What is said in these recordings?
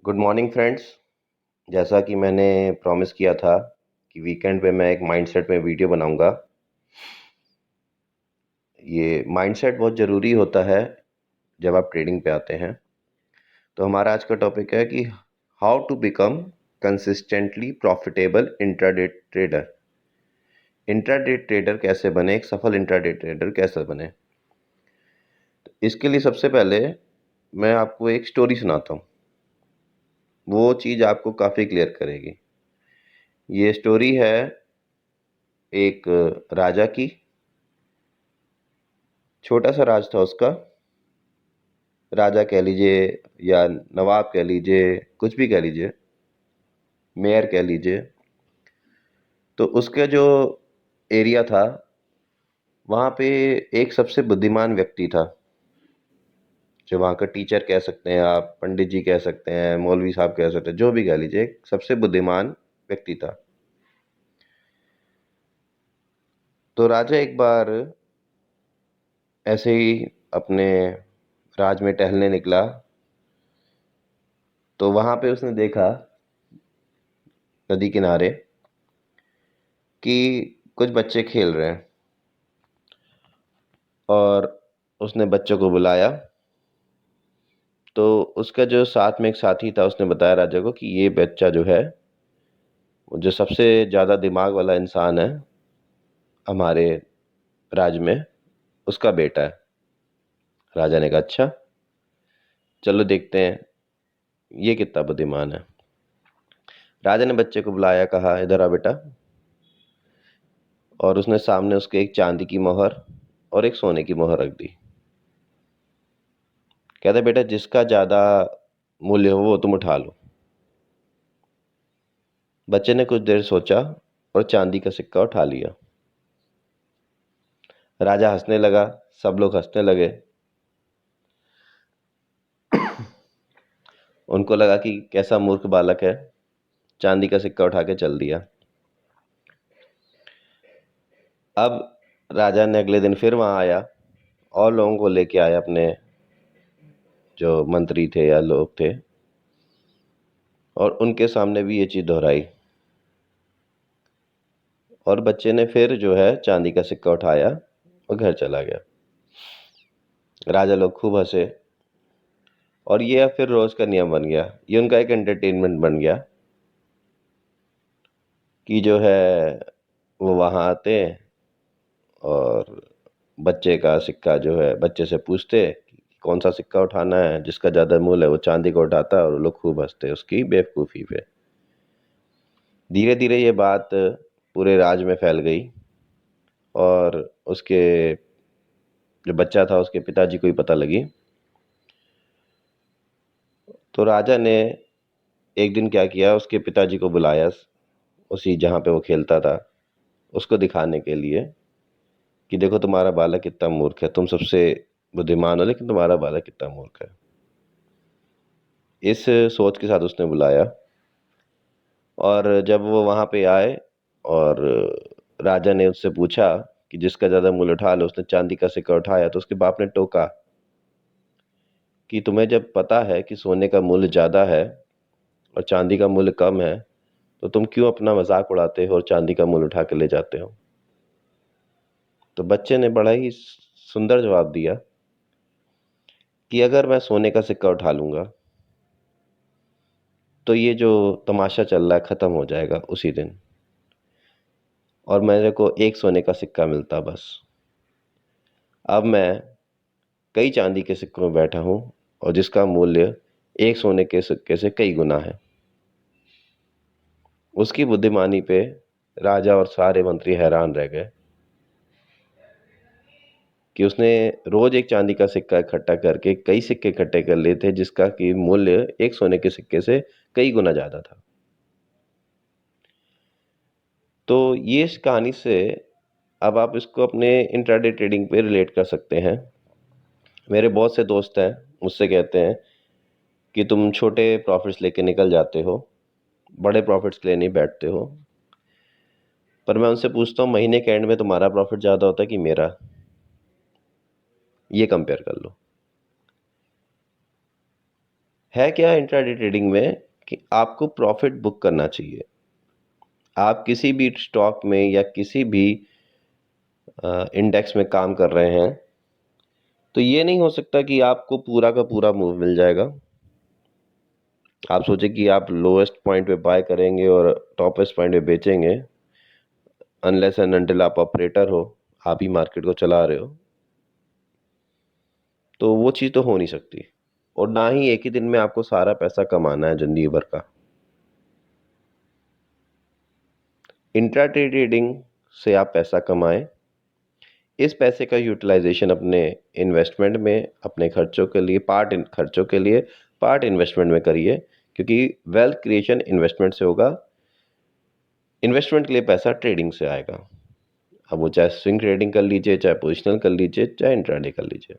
Good morning friends. जैसा कि मैंने प्रॉमिस किया था कि वीकेंड पे मैं एक माइंडसेट में वीडियो बनाऊंगा। ये माइंडसेट बहुत ज़रूरी होता है जब आप ट्रेडिंग पे आते हैं। तो हमारा आज का टॉपिक है कि how to become consistently profitable intraday trader. Intraday trader कैसे बने, एक सफल इंट्राडे ट्रेडर कैसे बने। तो इसके लिए सबसे पहले मैं आपको एक स्टोरी सुनाता हूँ। वो चीज़ आपको काफ़ी क्लियर करेगी। ये स्टोरी है एक राजा की। छोटा सा राज था उसका। राजा कह लीजिए या नवाब कह लीजिए, कुछ भी कह लीजिए, मेयर कह लीजिए। तो उसका जो एरिया था वहाँ पे एक सबसे बुद्धिमान व्यक्ति था, जो वहाँ का टीचर कह सकते हैं, आप पंडित जी कह सकते हैं, मौलवी साहब कह सकते हैं, जो भी कह लीजिए, एक सबसे बुद्धिमान व्यक्ति था। तो राजा एक बार ऐसे ही अपने राज में टहलने निकला। तो वहाँ पे उसने देखा नदी किनारे कि कुछ बच्चे खेल रहे हैं, और उसने बच्चों को बुलाया। तो उसका जो साथ में एक साथी था, उसने बताया राजा को कि ये बच्चा जो है, वो जो सबसे ज़्यादा दिमाग वाला इंसान है हमारे राज्य में, उसका बेटा है। राजा ने कहा अच्छा, चलो देखते हैं ये कितना बुद्धिमान है। राजा ने बच्चे को बुलाया, कहा इधर आ बेटा। और उसने सामने उसके एक चांदी की मोहर और एक सोने की मोहर रख दी। कहता बेटा, जिसका ज़्यादा मूल्य हो वो तुम उठा लो। बच्चे ने कुछ देर सोचा और चांदी का सिक्का उठा लिया। राजा हंसने लगा, सब लोग हंसने लगे। उनको लगा कि कैसा मूर्ख बालक है, चांदी का सिक्का उठा के चल दिया। अब राजा ने अगले दिन फिर वहाँ आया और लोगों को लेके आया, अपने जो मंत्री थे या लोग थे, और उनके सामने भी ये चीज़ दोहराई। और बच्चे ने फिर जो है चांदी का सिक्का उठाया और घर चला गया। राजा लोग खूब हंसे, और ये अब फिर रोज का नियम बन गया। ये उनका एक एंटरटेनमेंट बन गया कि जो है वो वहाँ आते और बच्चे का सिक्का जो है, बच्चे से पूछते कि कौन सा सिक्का उठाना है, जिसका ज़्यादा मूल्य है वो चांदी को उठाता है, और वो लोग खूब हंसते उसकी बेवकूफ़ी पे। धीरे धीरे ये बात पूरे राज्य में फैल गई, और उसके जो बच्चा था उसके पिताजी को ही पता लगी। तो राजा ने एक दिन क्या किया, उसके पिताजी को बुलाया उसी जहाँ पे वो खेलता था, उसको दिखाने के लिए कि देखो तुम्हारा बालक कितना मूर्ख है, तुम सबसे बुद्धिमान हो लेकिन तुम्हारा बालक कितना मूर्ख है। इस सोच के साथ उसने बुलाया। और जब वो वहाँ पे आए और राजा ने उससे पूछा कि जिसका ज़्यादा मूल्य उठा लो, उसने चांदी का सिक्का उठाया। तो उसके बाप ने टोका कि तुम्हें जब पता है कि सोने का मूल्य ज़्यादा है और चांदी का मूल्य कम है, तो तुम क्यों अपना मजाक उड़ाते हो और चांदी का मूल्य उठा के ले जाते हो। तो बच्चे ने बड़ा ही सुंदर जवाब दिया कि अगर मैं सोने का सिक्का उठा लूँगा तो ये जो तमाशा चल रहा है ख़त्म हो जाएगा उसी दिन, और मेरे को एक सोने का सिक्का मिलता बस। अब मैं कई चांदी के सिक्कों में बैठा हूँ, और जिसका मूल्य एक सोने के सिक्के से कई गुना है। उसकी बुद्धिमानी पे राजा और सारे मंत्री हैरान रह गए कि उसने रोज एक चांदी का सिक्का इकट्ठा करके कई सिक्के इकट्ठे कर लिए थे, जिसका कि मूल्य एक सोने के सिक्के से कई गुना ज़्यादा था। तो ये इस कहानी से अब आप इसको अपने इंट्राडे ट्रेडिंग पे रिलेट कर सकते हैं। मेरे बहुत से दोस्त हैं, मुझसे कहते हैं कि तुम छोटे प्रॉफिट्स लेके निकल जाते हो, बड़े प्रॉफिट्स के लिए नहीं बैठते हो। पर मैं उनसे पूछता हूँ, महीने के एंड में तुम्हारा प्रॉफिट ज़्यादा होता है कि मेरा? ये कंपेयर कर लो। है क्या इंट्राडे ट्रेडिंग में कि आपको प्रॉफिट बुक करना चाहिए। आप किसी भी स्टॉक में या किसी भी इंडेक्स में काम कर रहे हैं तो ये नहीं हो सकता कि आपको पूरा का पूरा मूव मिल जाएगा। आप सोचे कि आप लोएस्ट पॉइंट पे बाय करेंगे और टॉपेस्ट पॉइंट पे बेचेंगे। अनलेस एंड अनटिल आप ऑपरेटर हो, आप ही मार्केट को चला रहे हो, तो वो चीज़ तो हो नहीं सकती। और ना ही एक ही दिन में आपको सारा पैसा कमाना है जिंदगी भर का। इंट्राडे ट्रेडिंग से आप पैसा कमाएं, इस पैसे का यूटिलाइजेशन अपने इन्वेस्टमेंट में, अपने खर्चों के लिए, खर्चों के लिए, पार्ट इन्वेस्टमेंट में करिए। क्योंकि वेल्थ क्रिएशन इन्वेस्टमेंट से होगा। इन्वेस्टमेंट के लिए पैसा ट्रेडिंग से आएगा। अब वो चाहे स्विंग ट्रेडिंग कर लीजिए, चाहे पोजिशनल कर लीजिए, चाहे इंट्राडे कर लीजिए।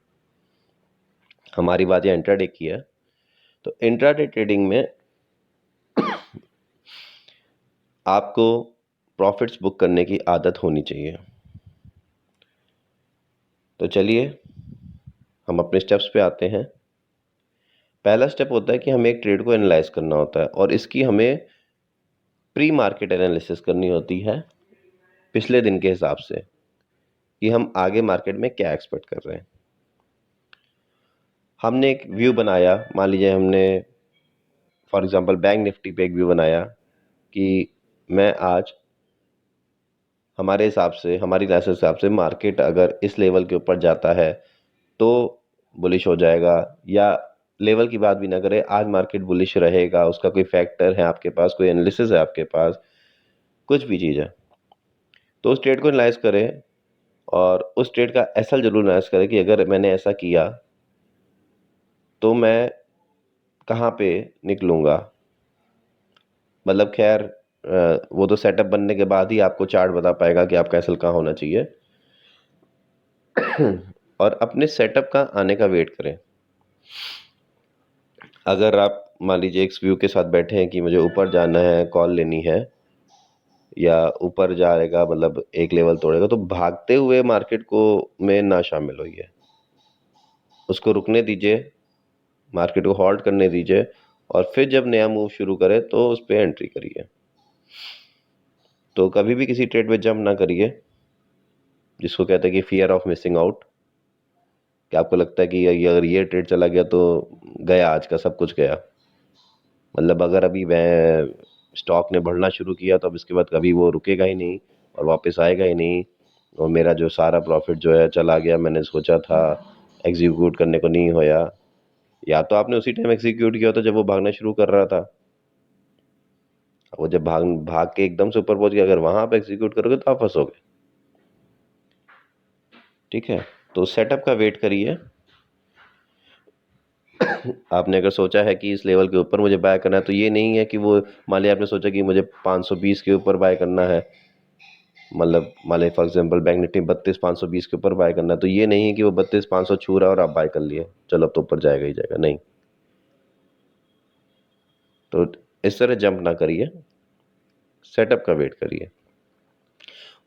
हमारी बात यहाँ इंट्राडे की है। तो इंट्राडे ट्रेडिंग में आपको प्रॉफिट्स बुक करने की आदत होनी चाहिए। तो चलिए हम अपने स्टेप्स पे आते हैं। पहला स्टेप होता है कि हमें एक ट्रेड को एनालाइज करना होता है और इसकी हमें प्री मार्केट एनालिसिस करनी होती है पिछले दिन के हिसाब से कि हम आगे मार्केट में क्या एक्सपेक्ट कर रहे हैं। हमने एक व्यू बनाया, मान लीजिए हमने फॉर एग्जांपल बैंक निफ्टी पे एक व्यू बनाया कि मैं आज हमारे हिसाब से, हमारी एनालिसिस के हिसाब से मार्केट अगर इस लेवल के ऊपर जाता है तो बुलिश हो जाएगा, या लेवल की बात भी ना करें, आज मार्केट बुलिश रहेगा, उसका कोई फैक्टर है आपके पास, कोई एनालिसिस है आपके पास, कुछ भी चीज़ है, तो उस ट्रेड को एनालाइज करें और उस ट्रेड का एसएल जरूर एनालाइज करें कि अगर मैंने ऐसा किया तो मैं कहाँ पे निकलूँगा। मतलब खैर वो तो सेटअप बनने के बाद ही आपको चार्ट बता पाएगा कि आपका एसएल कहाँ होना चाहिए। और अपने सेटअप का आने का वेट करें। अगर आप मान लीजिए एक व्यू के साथ बैठे हैं कि मुझे ऊपर जाना है, कॉल लेनी है, या ऊपर जाएगा मतलब एक लेवल तोड़ेगा, तो भागते हुए मार्केट को में ना शामिल होइए। उसको रुकने दीजिए, मार्केट को हॉल्ट करने दीजिए और फिर जब नया मूव शुरू करे तो उस पर एंट्री करिए। तो कभी भी किसी ट्रेड में जंप ना करिए जिसको कहते हैं कि फियर ऑफ मिसिंग आउट, कि आपको लगता है कि अगर ये ट्रेड चला गया तो गया, आज का सब कुछ गया। मतलब अगर अभी वह स्टॉक ने बढ़ना शुरू किया तो अब इसके बाद कभी वो रुकेगा ही नहीं और वापस आएगा ही नहीं, और मेरा जो सारा प्रॉफिट जो है चला गया, मैंने सोचा था एग्जीक्यूट करने को नहीं होया। या तो आपने उसी टाइम एग्जीक्यूट किया था जब वो भागना शुरू कर रहा था, वो जब भाग भाग के एकदम से ऊपर पहुंच गया, अगर वहां आप एग्जीक्यूट करोगे तो आप फंसोगे। ठीक है, तो सेटअप का वेट करिए। आपने अगर सोचा है कि इस लेवल के ऊपर मुझे बाय करना है, तो ये नहीं है कि वो, मान लिया आपने सोचा कि मुझे 520 के ऊपर बाय करना है, मतलब मान लिया फॉर एग्जाम्पल बैंक निफ्टी 32,520 के ऊपर बाय करना है, तो ये नहीं है कि वो 32,500 छू रहा है और आप बाय कर लिए, चलो अब तो ऊपर जाएगा ही जाएगा, नहीं। तो इस तरह जंप ना करिए, सेटअप का वेट करिए।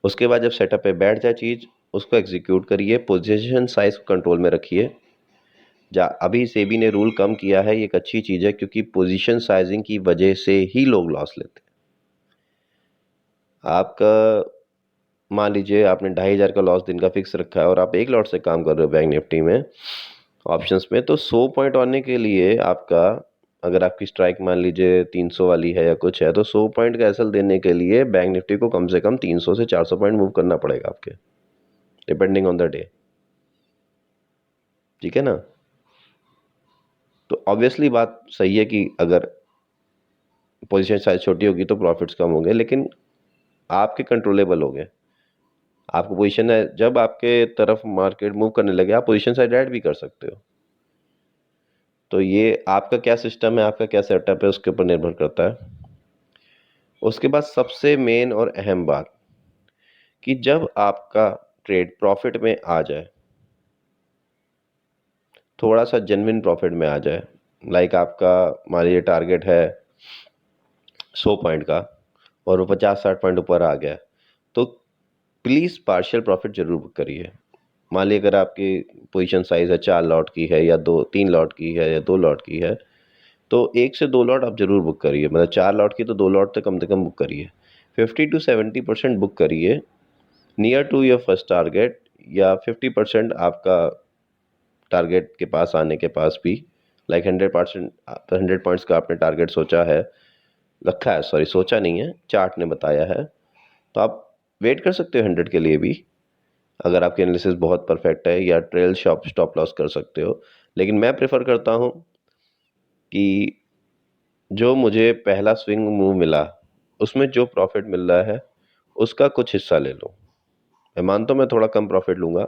उसके बाद जब सेटअप पे बैठ जाए चीज़, उसको एग्जीक्यूट करिए। पोजीशन साइज को कंट्रोल में रखिए। अभी सेबी ने रूल कम किया है, ये एक अच्छी चीज़ है, क्योंकि पोजीशन साइजिंग की वजह से ही लोग लॉस लेते हैं। आपका मान लीजिए आपने 2,500 का लॉस दिन का फिक्स रखा है और आप एक लॉट से काम कर रहे हो बैंक निफ्टी में, ऑप्शंस में, तो 100 पॉइंट आने के लिए आपका, अगर आपकी स्ट्राइक मान लीजिए 300 वाली है या कुछ है, तो 100 पॉइंट का एसएल देने के लिए बैंक निफ्टी को कम से कम 300 से 400 पॉइंट मूव करना पड़ेगा आपके, डिपेंडिंग ऑन द डे। ठीक है ना। तो ऑब्वियसली बात सही है कि अगर पोजीशन साइज छोटी होगी तो प्रॉफिट्स कम होंगे, लेकिन आपके कंट्रोलेबल होंगे। आपको पोजीशन है, जब आपके तरफ मार्केट मूव करने लगे आप पोजीशन साइज ऐड भी कर सकते हो। तो ये आपका क्या सिस्टम है, आपका क्या सेटअप है, उसके ऊपर निर्भर करता है। उसके बाद सबसे मेन और अहम बात, कि जब आपका ट्रेड प्रॉफिट में आ जाए, थोड़ा सा जेन्युइन प्रॉफिट में आ जाए, लाइक आपका मान लीजिए टारगेट है 100 पॉइंट का और वो 50-60 पॉइंट ऊपर आ गया, तो प्लीज़ पार्शियल प्रॉफिट जरूर बुक करिए। मान लीजिए अगर आपकी पोजीशन साइज है 4 लॉट की है, या 2-3 लॉट की है, या 2 लॉट की है, तो 1 से 2 लॉट आप ज़रूर बुक करिए, मतलब 4 लॉट की तो 2 लॉट तो कम से कम बुक करिए। 50 टू 70% बुक करिए near to your first target, या 50% आपका टारगेट के पास आने के पास भी, लाइक 100%, 100 पॉइंट्स का आपने टारगेट सोचा है, रखा है, सॉरी सोचा नहीं है, चार्ट ने बताया है, तो आप वेट कर सकते हो 100 के लिए भी, अगर आपकी एनालिसिस बहुत परफेक्ट है, या ट्रेल स्टॉप लॉस कर सकते हो। लेकिन मैं प्रेफर करता हूँ कि जो मुझे पहला स्विंग मूव मिला उसमें जो प्रॉफिट मिल रहा है उसका कुछ हिस्सा ले लो। मैं मानता हूँ मैं थोड़ा कम प्रॉफिट लूँगा,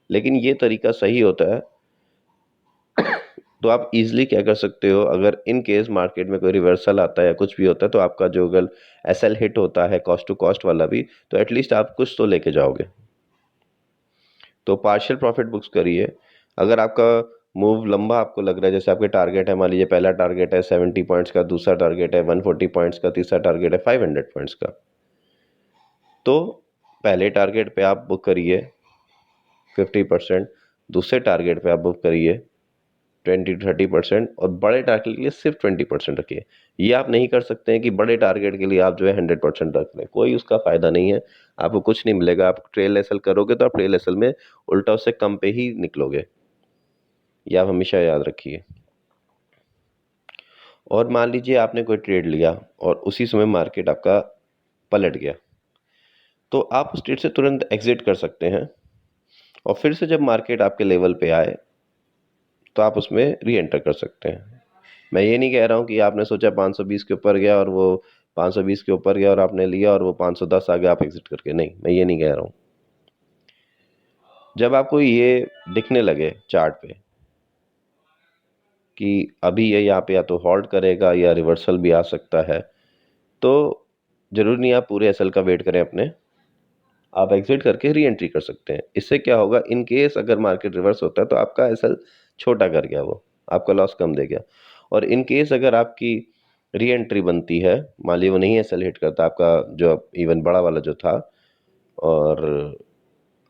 लेकिन ये तरीका सही होता है। तो आप इजीली क्या कर सकते हो, अगर इन केस मार्केट में कोई रिवर्सल आता है या कुछ भी होता है, तो आपका जो अगर एसएल हिट होता है कॉस्ट टू कॉस्ट वाला भी, तो एटलीस्ट आप कुछ तो लेके जाओगे। तो पार्शियल प्रॉफिट बुक्स करिए। अगर आपका मूव लंबा आपको लग रहा है, जैसे आपके टारगेट है, मान लीजिए पहला टारगेट है 70 पॉइंट्स का, दूसरा टारगेट है 140 पॉइंट्स का, तीसरा टारगेट है 500 पॉइंट्स का, तो पहले टारगेट पे आप बुक करिए 50%, दूसरे टारगेट पे आप बुक करिए 20 to 30%, और बड़े टारगेट के लिए सिर्फ 20% रखिए। ये आप नहीं कर सकते हैं कि बड़े टारगेट के लिए आप जो है 100% रख लें, कोई उसका फायदा नहीं है, आपको कुछ नहीं मिलेगा। आप ट्रेल एसएल करोगे तो आप ट्रेल एसएल में उल्टा उससे कम पे ही निकलोगे, ये आप हमेशा याद रखिए। और मान लीजिए आपने कोई ट्रेड लिया और उसी समय मार्केट आपका पलट गया, तो आप उस ट्रेड से तुरंत एग्जिट कर सकते हैं, और फिर से जब मार्केट आपके लेवल पे आए तो आप उसमें री एंटर कर सकते हैं। मैं ये नहीं कह रहा हूँ कि आपने सोचा 520 के ऊपर गया और वो 520 के ऊपर गया और आपने लिया और वो 510 आ गया आप एग्जिट करके, नहीं, मैं ये नहीं कह रहा हूँ। जब आपको ये दिखने लगे चार्ट पे कि अभी ये यहाँ पे या तो हॉल्ट करेगा या रिवर्सल भी आ सकता है, तो जरूरी नहीं आप पूरे एसएल का वेट करें अपने, आप एग्जिट करके री एंट्री कर सकते हैं। इससे क्या होगा, इन केस अगर मार्केट रिवर्स होता है तो आपका एसएल छोटा कर गया, वो आपका लॉस कम दे गया। और इन केस अगर आपकी री एंट्री बनती है, मान लीजिए वो नहीं एसएल हिट करता आपका, जो इवन बड़ा वाला जो था, और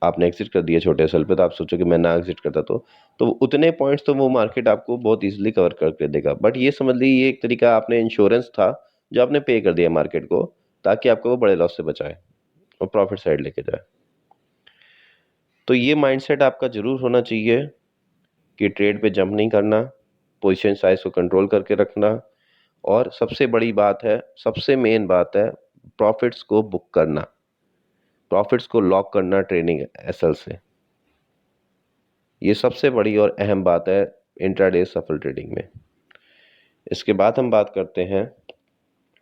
आपने एग्जिट कर दिया छोटे एसएल पे, तो आप सोचो कि मैं ना एग्जिट करता तो उतने पॉइंट्स तो वो मार्केट आपको बहुत इजीली कवर करके देगा। बट ये समझ लीजिए ये एक तरीका आपने इंश्योरेंस था जो आपने पे कर दिया मार्केट को, ताकि आपको वो बड़े लॉस से बचाए और प्रॉफिट साइड लेके जाए। तो ये माइंडसेट आपका जरूर होना चाहिए कि ट्रेड पे जंप नहीं करना, पोजीशन साइज को कंट्रोल करके रखना, और सबसे बड़ी बात है, सबसे मेन बात है, प्रॉफिट्स को बुक करना, प्रॉफिट्स को लॉक करना ट्रेडिंग एसएल से। ये सबसे बड़ी और अहम बात है इंट्राडे सफल ट्रेडिंग में। इसके बाद हम बात करते हैं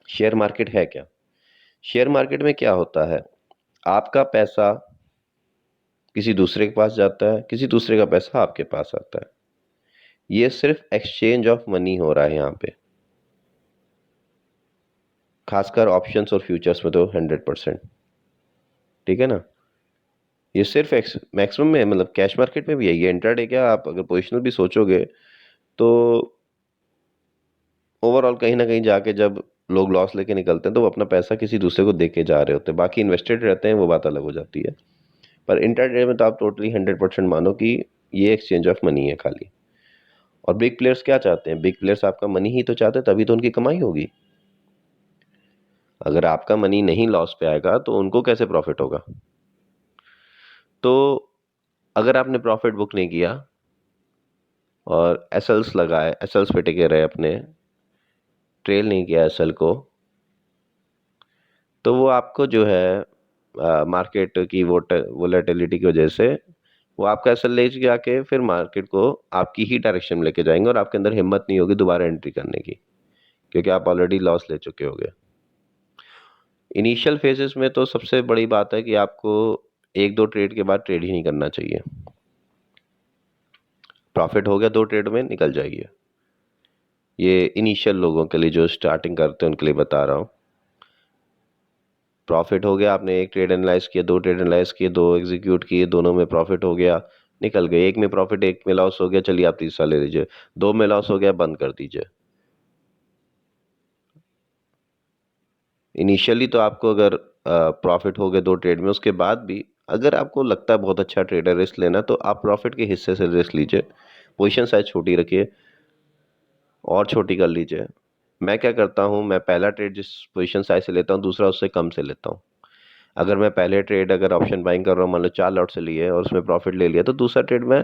शेयर मार्केट है क्या। शेयर मार्केट में क्या होता है, आपका पैसा किसी दूसरे के पास जाता है, किसी दूसरे का पैसा आपके पास आता है। ये सिर्फ एक्सचेंज ऑफ मनी हो रहा है यहाँ पे, खासकर ऑप्शंस और फ्यूचर्स में तो 100%, ठीक है ना। ये सिर्फ मैक्सिमम में, मतलब कैश मार्केट में भी है ये, इंट्राडे क्या, आप अगर पोजिशनल भी सोचोगे तो ओवरऑल कहीं ना कहीं जाके जब लोग लॉस लेके निकलते हैं तो वो अपना पैसा किसी दूसरे को दे के जा रहे होते हैं, बाकी इन्वेस्टेड रहते हैं, वो बात अलग हो जाती है। पर इंट्राडे में तो आप टोटली 100% मानो कि ये एक्सचेंज ऑफ मनी है खाली। और बिग प्लेयर्स क्या चाहते हैं, बिग प्लेयर्स आपका मनी ही तो चाहते हैं, तभी तो उनकी कमाई होगी। अगर आपका मनी नहीं लॉस पे आएगा तो उनको कैसे प्रॉफिट होगा। तो अगर आपने प्रॉफिट बुक नहीं किया और एसएल्स लगाए, एसएल्स पे टिके रहे, अपने ट्रेल नहीं किया एसएल को, तो वो आपको जो है मार्केट की वोलेटिलिटी की वजह से वो आपका एसएल ले जाके फिर मार्केट को आपकी ही डायरेक्शन में लेके जाएंगे, और आपके अंदर हिम्मत नहीं होगी दोबारा एंट्री करने की, क्योंकि आप ऑलरेडी लॉस ले चुके होगे। इनिशियल फेजेस में तो सबसे बड़ी बात है कि आपको एक दो ट्रेड के बाद ट्रेड ही नहीं करना चाहिए। प्रॉफिट हो गया 2 ट्रेड में, निकल जाइए। ये इनिशियल लोगों के लिए जो स्टार्टिंग करते हैं उनके लिए बता रहा हूँ। प्रॉफिट हो गया, आपने एक ट्रेड एनालाइज किया, 2 ट्रेड एनालाइज किए, 2 एग्जीक्यूट किए, दोनों में प्रॉफिट हो गया, निकल गए। एक में प्रॉफिट, एक में लॉस हो गया, चलिए आप तीसरा ले लीजिए। 2 में लॉस हो गया, बंद कर दीजिए। इनिशियली तो आपको अगर प्रॉफिट हो गया 2 ट्रेड में, उसके बाद भी अगर आपको लगता है बहुत अच्छा ट्रेडर रिस्क लेना, तो आप प्रॉफिट के हिस्से से रिस्क लीजिए, पोजीशन साइज छोटी रखिए। और छोटी कर लीजिए। मैं क्या करता हूँ, मैं पहला ट्रेड जिस पोजीशन साइज से लेता हूँ, दूसरा उससे कम से लेता हूँ। अगर मैं पहले ट्रेड अगर ऑप्शन बाइंग कर रहा हूँ, मान लो 4 लॉट से लिए और उसमें प्रॉफिट ले लिया, तो दूसरा ट्रेड में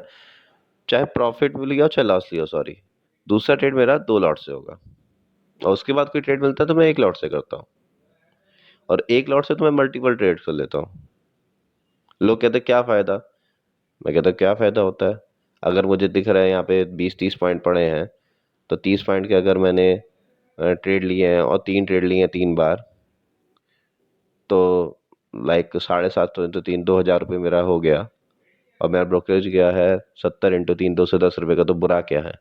चाहे प्रॉफिट भी लिया हो चाहे लॉस लिया हो, सॉरी, दूसरा ट्रेड मेरा 2 लॉट से होगा। और उसके बाद कोई ट्रेड मिलता है तो मैं 1 लॉट से करता हूँ, और 1 लॉट से तो मैं मल्टीपल ट्रेड कर लेता हूँ। लोग कहते हैं क्या फायदा, मैं कहता हूँ क्या फायदा होता है। अगर मुझे दिख रहा है यहाँ पे 20-30 पॉइंट पड़े हैं, तो 30 पॉइंट के अगर मैंने ट्रेड लिए हैं और 3 ट्रेड लिए हैं 3 बार, तो लाइक 750 तो 3 2,000 रुपये मेरा हो गया। और मेरा ब्रोकरेज गया है 70 × 3 210 रुपये का, तो बुरा क्या है।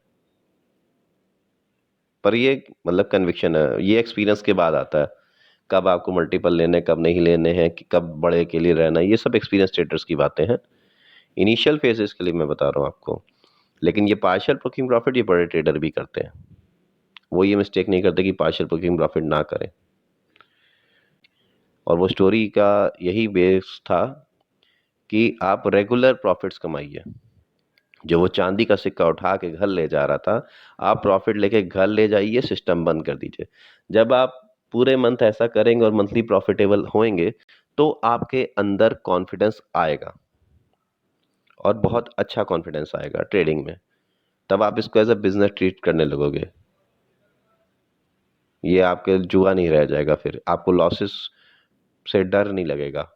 पर ये मतलब कन्विक्शन है, ये एक्सपीरियंस के बाद आता है, कब आपको मल्टीपल लेने कब नहीं लेने हैं, कि कब बड़े के लिए रहना, ये सब एक्सपीरियंस ट्रेडर्स की बातें हैं। इनिशियल फेजेस के लिए मैं बता रहा हूँ आपको। लेकिन ये पार्शियल बुकिंग प्रॉफिट ये बड़े ट्रेडर भी करते हैं, वो ये मिस्टेक नहीं करते कि पार्शियल बुकिंग प्रॉफिट ना करें। और वो स्टोरी का यही बेस था कि आप रेगुलर प्रॉफिट्स कमाइए। जो वो चांदी का सिक्का उठा के घर ले जा रहा था, आप प्रॉफिट लेके घर ले जाइए, सिस्टम बंद कर दीजिए। जब आप पूरे मंथ ऐसा करेंगे और मंथली प्रॉफिटेबल होंगे, तो आपके अंदर कॉन्फिडेंस आएगा, और बहुत अच्छा कॉन्फिडेंस आएगा ट्रेडिंग में। तब आप इसको एज अ बिजनेस ट्रीट करने लगोगे, ये आपके जुआ नहीं रह जाएगा। फिर आपको लॉसेस से डर नहीं लगेगा।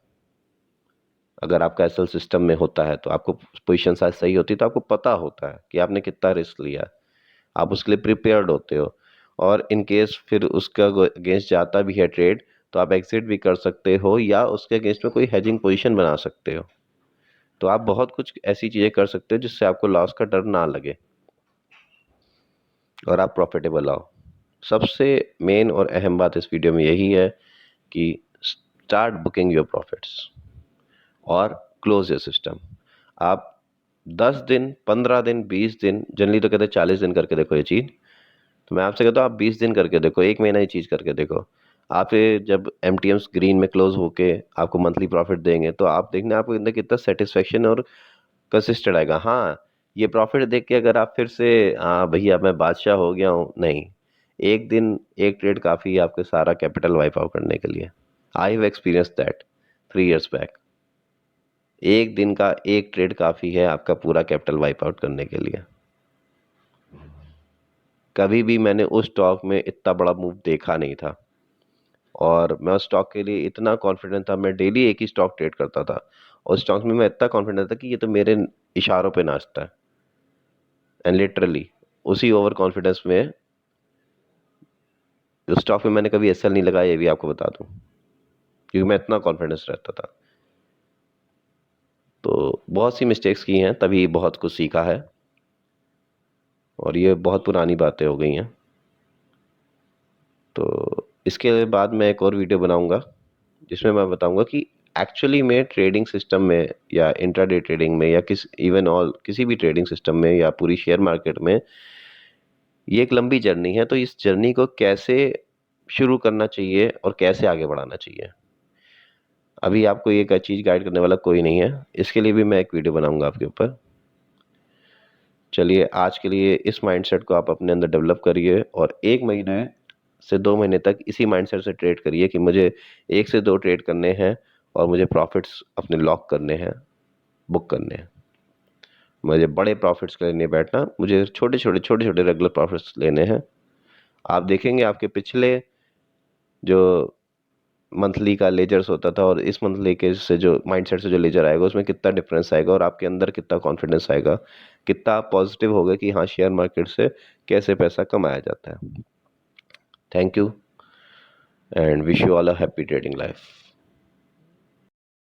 अगर आपका एसएल सिस्टम में होता है, तो आपको पोजीशन साइज सही होती है, तो आपको पता होता है कि आपने कितना रिस्क लिया, आप उसके लिए प्रिपेयर्ड होते हो। और इन केस फिर उसका अगेंस्ट जाता भी है ट्रेड, तो आप एग्जिट भी कर सकते हो, या उसके अगेंस्ट में कोई हेजिंग पोजीशन बना सकते हो। तो आप बहुत कुछ ऐसी चीज़ें कर सकते हो जिससे आपको लॉस का डर ना लगे और आप प्रॉफिटेबल आओ। सबसे मेन और अहम बात इस वीडियो में यही है कि स्टार्ट बुकिंग योर प्रॉफिट्स और क्लोज योर सिस्टम। आप 10 दिन 15 दिन 20 दिन, जनरली तो कहते हैं 40 दिन करके देखो ये चीज़। तो मैं आपसे कहता हूँ आप 20 दिन करके देखो, 1 महीना ये चीज़ करके देखो। आप ये जब एमटीएम्स ग्रीन में क्लोज होके आपको मंथली प्रॉफिट देंगे, तो आप देखना आपको अंदर कितना सेटिस्फेक्शन और कंसिस्टेंट आएगा। हाँ, ये प्रॉफिट देख के अगर आप फिर से हाँ भैया मैं बादशाह हो गया हूँ, नहीं। एक दिन एक ट्रेड काफ़ी है आपके सारा कैपिटल वाइप आउट करने के लिए। I have experience that 3 years back. एक दिन का एक ट्रेड काफ़ी है आपका पूरा कैपिटल वाइप आउट करने के लिए। कभी भी मैंने उस स्टॉक में इतना बड़ा मूव देखा नहीं था, और मैं उस स्टॉक के लिए इतना कॉन्फिडेंट था, मैं डेली एक ही स्टॉक ट्रेड करता था। उस स्टॉक में मैं इतना कॉन्फिडेंट था कि ये तो मेरे इशारों पे नाचता है। एंड लिटरली उसी ओवर कॉन्फिडेंस में उस स्टॉक में मैंने कभी एसएल नहीं लगाया, ये भी आपको बता दूं, क्योंकि मैं इतना कॉन्फिडेंस रहता था। तो बहुत सी मिस्टेक्स की हैं, तभी बहुत कुछ सीखा है, और ये बहुत पुरानी बातें हो गई हैं। तो इसके बाद मैं एक और वीडियो बनाऊंगा जिसमें मैं बताऊंगा कि एक्चुअली में ट्रेडिंग सिस्टम में या इंट्राडे ट्रेडिंग में या इवन ऑल किसी भी ट्रेडिंग सिस्टम में या पूरी शेयर मार्केट में ये एक लंबी जर्नी है। तो इस जर्नी को कैसे शुरू करना चाहिए और कैसे आगे बढ़ाना चाहिए, अभी आपको ये चीज़ गाइड करने वाला कोई नहीं है। इसके लिए भी मैं एक वीडियो बनाऊंगा आपके ऊपर। चलिए आज के लिए इस माइंडसेट को आप अपने अंदर डेवलप करिए, और 1 महीने से 2 महीने तक इसी माइंडसेट से ट्रेड करिए कि मुझे 1 से 2 ट्रेड करने हैं और मुझे प्रॉफिट्स अपने लॉक करने हैं, बुक करने हैं। मुझे बड़े प्रॉफिट्स के लिए नहीं बैठना, मुझे छोटे छोटे रेगुलर प्रॉफिट्स लेने हैं। आप देखेंगे आपके पिछले जो मंथली का लेजर्स होता था और इस मंथली के से जो माइंडसेट से जो लेजर आएगा, उसमें कितना डिफरेंस आएगा, और आपके अंदर कितना कॉन्फिडेंस आएगा, कितना पॉजिटिव होगा कि हाँ शेयर मार्केट से कैसे पैसा कमाया जाता है। Thank you and wish you all a happy trading life.